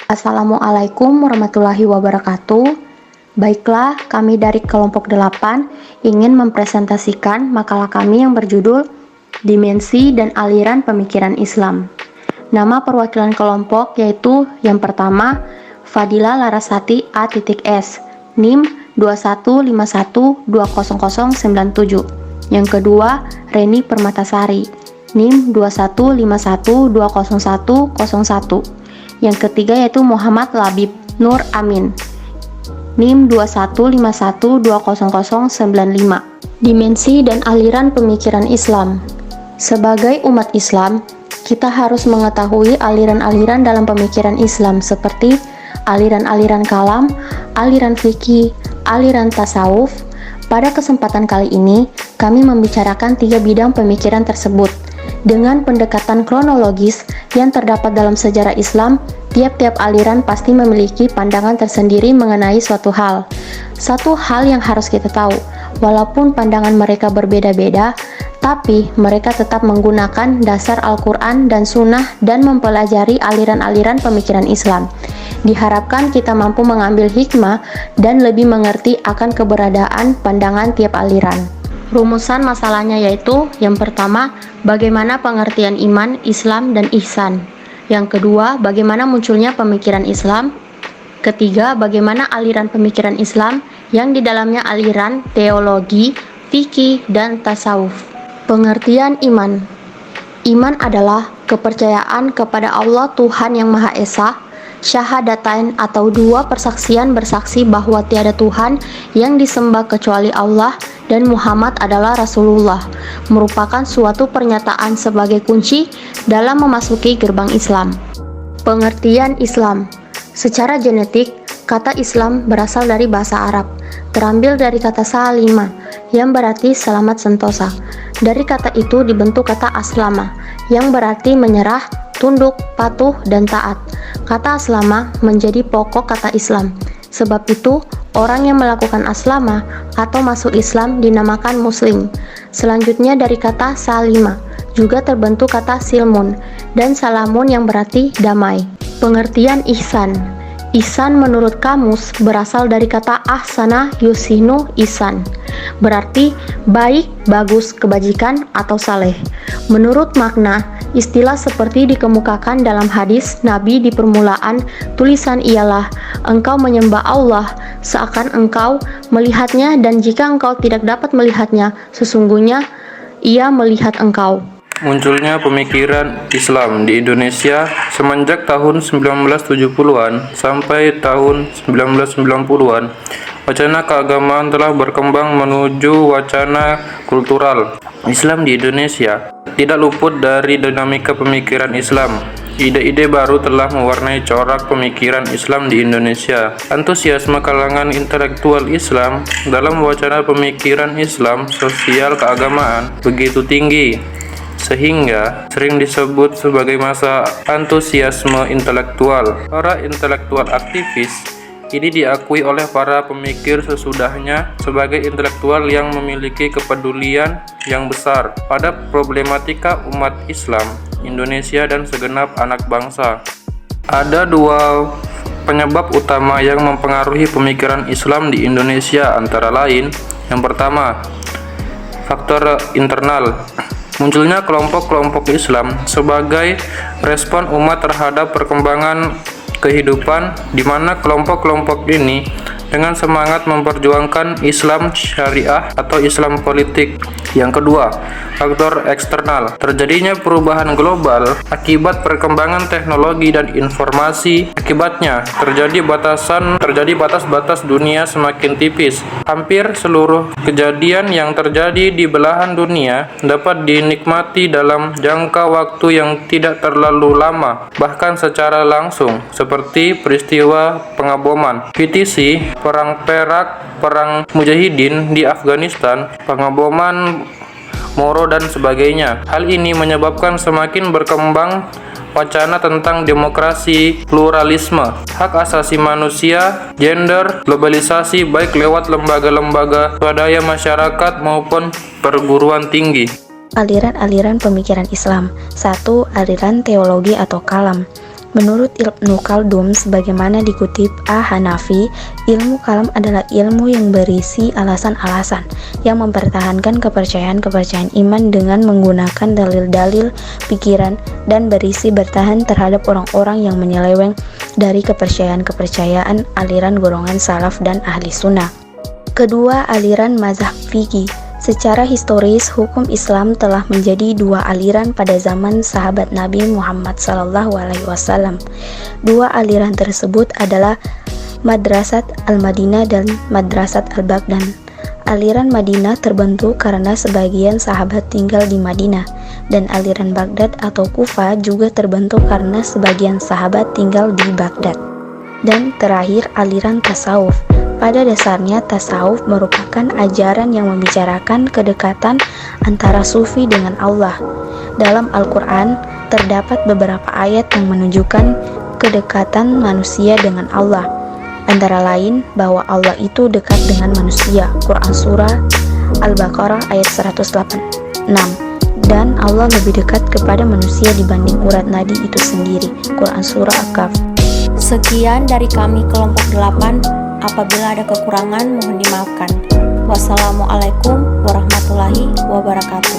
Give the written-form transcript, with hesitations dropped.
Assalamualaikum warahmatullahi wabarakatuh. Baiklah, kami dari kelompok 8 ingin mempresentasikan makalah kami yang berjudul Dimensi dan Aliran Pemikiran Islam. Nama perwakilan kelompok yaitu yang pertama Fadila Larasati A.S, NIM 2151200097. Yang kedua Reni Permatasari, NIM 2151200101. Yang ketiga yaitu Muhammad Labib Nur Amin, NIM 2151200095. Dimensi dan aliran pemikiran Islam. Sebagai umat Islam, kita harus mengetahui aliran-aliran dalam pemikiran Islam seperti aliran-aliran kalam, aliran fikih, aliran tasawuf. Pada kesempatan kali ini, kami membicarakan 3 bidang pemikiran tersebut. Dengan pendekatan kronologis yang terdapat dalam sejarah Islam, tiap-tiap aliran pasti memiliki pandangan tersendiri mengenai suatu hal. Satu hal yang harus kita tahu, walaupun pandangan mereka berbeda-beda, tapi mereka tetap menggunakan dasar Al-Quran dan Sunnah dan mempelajari aliran-aliran pemikiran Islam. Diharapkan kita mampu mengambil hikmah dan lebih mengerti akan keberadaan pandangan tiap aliran. Rumusan masalahnya yaitu yang pertama, bagaimana pengertian iman, Islam, dan ihsan. Yang kedua, bagaimana munculnya pemikiran Islam. Ketiga, bagaimana aliran pemikiran Islam yang di dalamnya aliran teologi, fikih, dan tasawuf. Pengertian iman. Iman adalah kepercayaan kepada Allah Tuhan yang Maha Esa, syahadatain atau 2 persaksian bersaksi bahwa tiada Tuhan yang disembah kecuali Allah dan Muhammad adalah Rasulullah, merupakan suatu pernyataan sebagai kunci dalam memasuki gerbang Islam. Pengertian Islam. Secara genetik, kata Islam berasal dari bahasa Arab, terambil dari kata salima, yang berarti selamat sentosa. Dari kata itu dibentuk kata aslama, yang berarti menyerah, tunduk, patuh, dan taat. Kata aslama menjadi pokok kata Islam. Sebab itu, orang yang melakukan aslama atau masuk Islam dinamakan muslim. Selanjutnya dari kata salima, juga terbentuk kata silmun, dan salamun yang berarti damai. Pengertian ihsan. Ihsan menurut kamus berasal dari kata ahsana yusinu ihsan, berarti baik, bagus, kebajikan, atau saleh. Menurut makna, istilah seperti dikemukakan dalam hadis Nabi di permulaan tulisan ialah, engkau menyembah Allah seakan engkau melihatnya, dan jika engkau tidak dapat melihatnya, sesungguhnya ia melihat engkau. Munculnya pemikiran Islam di Indonesia semenjak tahun 1970-an sampai tahun 1990-an. Wacana keagamaan telah berkembang menuju wacana kultural. Islam di Indonesia tidak luput dari dinamika pemikiran Islam. Ide-ide baru telah mewarnai corak pemikiran Islam di Indonesia. Antusiasme kalangan intelektual Islam dalam wacana pemikiran Islam sosial keagamaan begitu tinggi, sehingga sering disebut sebagai masa antusiasme intelektual. Para intelektual aktivis ini diakui oleh para pemikir sesudahnya sebagai intelektual yang memiliki kepedulian yang besar pada problematika umat Islam, Indonesia, dan segenap anak bangsa. Ada 2 penyebab utama yang mempengaruhi pemikiran Islam di Indonesia, antara lain, yang pertama, faktor internal. Munculnya kelompok-kelompok Islam sebagai respon umat terhadap perkembangan kehidupan, di mana kelompok-kelompok ini dengan semangat memperjuangkan Islam syariah atau Islam politik. Yang kedua, faktor eksternal. Terjadinya perubahan global akibat perkembangan teknologi dan informasi. Akibatnya terjadi batas-batas dunia semakin tipis. Hampir seluruh kejadian yang terjadi di belahan dunia dapat dinikmati dalam jangka waktu yang tidak terlalu lama, bahkan secara langsung, seperti peristiwa pengaboman PTC, Perang Perak, Perang Mujahidin di Afghanistan, pengaboman Moro, dan sebagainya. Hal ini menyebabkan semakin berkembang wacana tentang demokrasi, pluralisme, hak asasi manusia, gender, globalisasi baik lewat lembaga-lembaga swadaya masyarakat maupun perguruan tinggi. Aliran-aliran pemikiran Islam. 1. Aliran teologi atau kalam. Menurut Ibnu Khaldun, sebagaimana dikutip Hanafi, ilmu kalam adalah ilmu yang berisi alasan-alasan yang mempertahankan kepercayaan-kepercayaan iman dengan menggunakan dalil-dalil pikiran dan berisi bertahan terhadap orang-orang yang menyeleweng dari kepercayaan-kepercayaan aliran golongan salaf dan ahli sunnah. Kedua, aliran mazhab fikih. Secara historis, hukum Islam telah menjadi dua aliran pada zaman sahabat Nabi Muhammad SAW. Dua aliran tersebut adalah Madrasat Al-Madinah dan Madrasat Al-Baghdad. Aliran Madinah terbentuk karena sebagian sahabat tinggal di Madinah, dan aliran Baghdad atau Kufa juga terbentuk karena sebagian sahabat tinggal di Baghdad. Dan terakhir, aliran tasawuf. Pada dasarnya, tasawuf merupakan ajaran yang membicarakan kedekatan antara sufi dengan Allah. Dalam Al-Quran, terdapat beberapa ayat yang menunjukkan kedekatan manusia dengan Allah. Antara lain, bahwa Allah itu dekat dengan manusia. Quran Surah Al-Baqarah ayat 186. Dan Allah lebih dekat kepada manusia dibanding urat nadi itu sendiri. Quran Surah Al-Kahf. Sekian dari kami kelompok 8. Apabila ada kekurangan mohon dimaafkan. Wassalamualaikum warahmatullahi wabarakatuh.